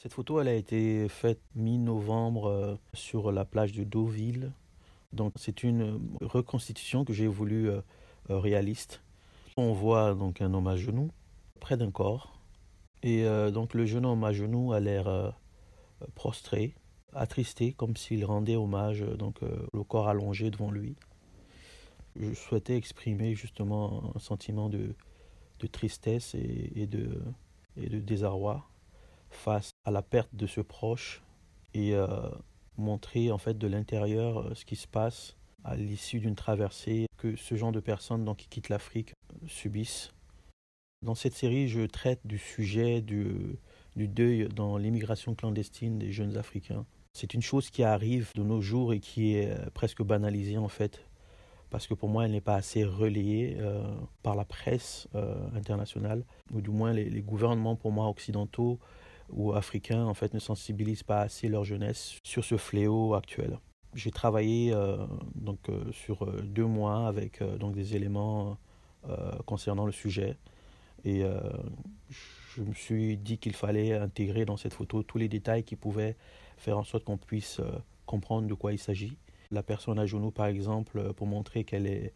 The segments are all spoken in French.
Cette photo, elle a été faite mi-novembre sur la plage de Deauville. Donc, c'est une reconstitution que j'ai voulu réaliste. On voit donc un homme à genoux près d'un corps. Et donc, le jeune homme à genoux a l'air prostré, attristé, comme s'il rendait hommage le corps allongé devant lui. Je souhaitais exprimer justement un sentiment de tristesse et de désarroi face à la perte de ce proche et montrer en fait de l'intérieur ce qui se passe à l'issue d'une traversée que ce genre de personnes qui quittent l'Afrique subissent. Dans cette série, je traite du sujet du deuil dans l'immigration clandestine des jeunes Africains. C'est une chose qui arrive de nos jours et qui est presque banalisée en fait, parce que pour moi, elle n'est pas assez relayée par la presse internationale, ou du moins les gouvernements pour moi occidentaux ou africains en fait ne sensibilisent pas assez leur jeunesse sur ce fléau actuel. J'ai travaillé sur 2 mois avec des éléments concernant le sujet et je me suis dit qu'il fallait intégrer dans cette photo tous les détails qui pouvaient faire en sorte qu'on puisse comprendre de quoi il s'agit. La personne à genoux par exemple, pour montrer qu'elle est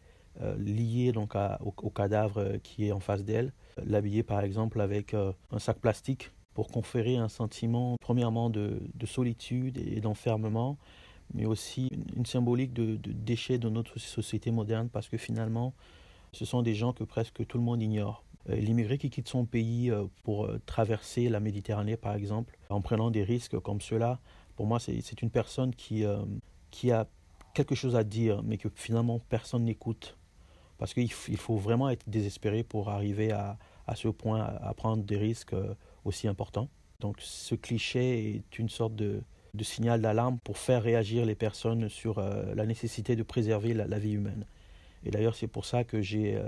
liée au cadavre qui est en face d'elle, l'habiller par exemple avec un sac plastique pour conférer un sentiment premièrement de solitude et d'enfermement, mais aussi une symbolique de déchet de notre société moderne, parce que finalement ce sont des gens que presque tout le monde ignore. L'immigré qui quitte son pays pour traverser la Méditerranée par exemple, en prenant des risques comme cela, pour moi c'est une personne qui a quelque chose à dire mais que finalement personne n'écoute, parce qu'il faut vraiment être désespéré pour arriver à ce point, à prendre des risques aussi importants. Donc ce cliché est une sorte de signal d'alarme pour faire réagir les personnes sur la nécessité de préserver la vie humaine. Et d'ailleurs c'est pour ça que j'ai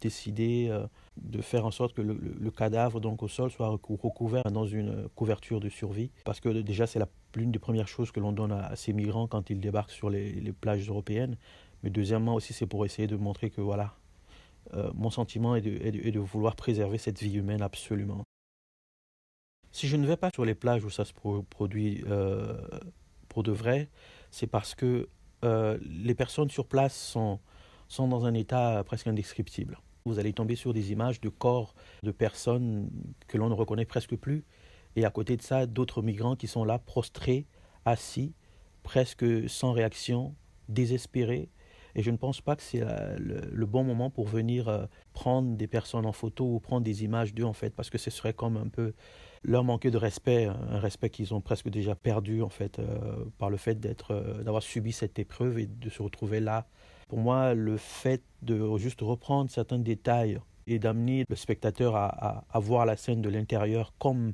décidé de faire en sorte que le cadavre au sol soit recouvert dans une couverture de survie, parce que déjà c'est l'une des premières choses que l'on donne à ces migrants quand ils débarquent sur les plages européennes. Mais deuxièmement aussi, c'est pour essayer de montrer que voilà, mon sentiment est de vouloir préserver cette vie humaine absolument. Si je ne vais pas sur les plages où ça se produit pour de vrai, c'est parce que les personnes sur place sont dans un état presque indescriptible. Vous allez tomber sur des images de corps de personnes que l'on ne reconnaît presque plus. Et à côté de ça, d'autres migrants qui sont là, prostrés, assis, presque sans réaction, désespérés. Et je ne pense pas que c'est le bon moment pour venir prendre des personnes en photo ou prendre des images d'eux en fait, parce que ce serait comme un peu leur manquer de respect, un respect qu'ils ont presque déjà perdu en fait par le fait d'avoir subi cette épreuve et de se retrouver là. Pour moi, le fait de juste reprendre certains détails et d'amener le spectateur à voir la scène de l'intérieur comme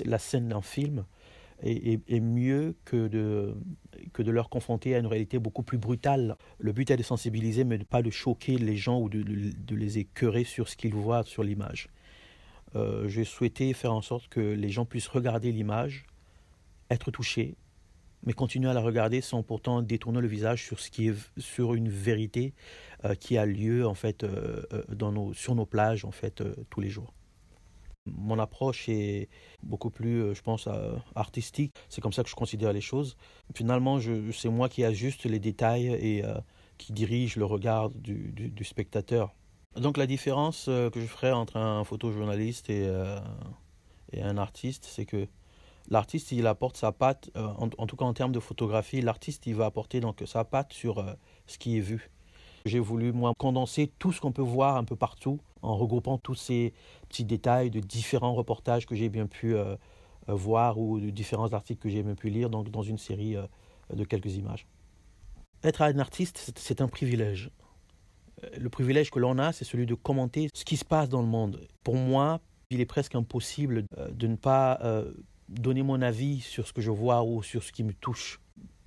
la scène d'un film est mieux que de leur confronter à une réalité beaucoup plus brutale. Le but est de sensibiliser, mais pas de choquer les gens ou de les écœurer sur ce qu'ils voient sur l'image. J'ai souhaité faire en sorte que les gens puissent regarder l'image, être touchés, mais continuer à la regarder sans pourtant détourner le visage sur une vérité qui a lieu en fait sur nos plages en fait tous les jours. Mon approche est beaucoup plus, je pense, artistique. C'est comme ça que je considère les choses. Finalement, c'est moi qui ajuste les détails et qui dirige le regard du spectateur. Donc la différence que je ferai entre un photojournaliste et un artiste, c'est que l'artiste, il apporte sa patte, en tout cas en termes de photographie, l'artiste, il va apporter sa patte sur ce qui est vu. J'ai voulu, moi, condenser tout ce qu'on peut voir un peu partout, en regroupant tous ces petits détails de différents reportages que j'ai bien pu voir ou de différents articles que j'ai bien pu lire dans une série de quelques images. Être un artiste, c'est un privilège. Le privilège que l'on a, c'est celui de commenter ce qui se passe dans le monde. Pour moi, il est presque impossible de ne pas donner mon avis sur ce que je vois ou sur ce qui me touche.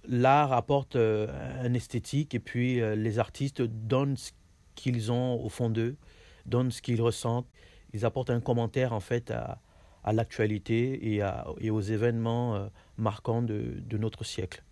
L'art apporte un esthétique et puis les artistes donnent ce qu'ils ont au fond d'eux, donnent ce qu'ils ressentent. Ils apportent un commentaire en fait à l'actualité et aux événements marquants de notre siècle.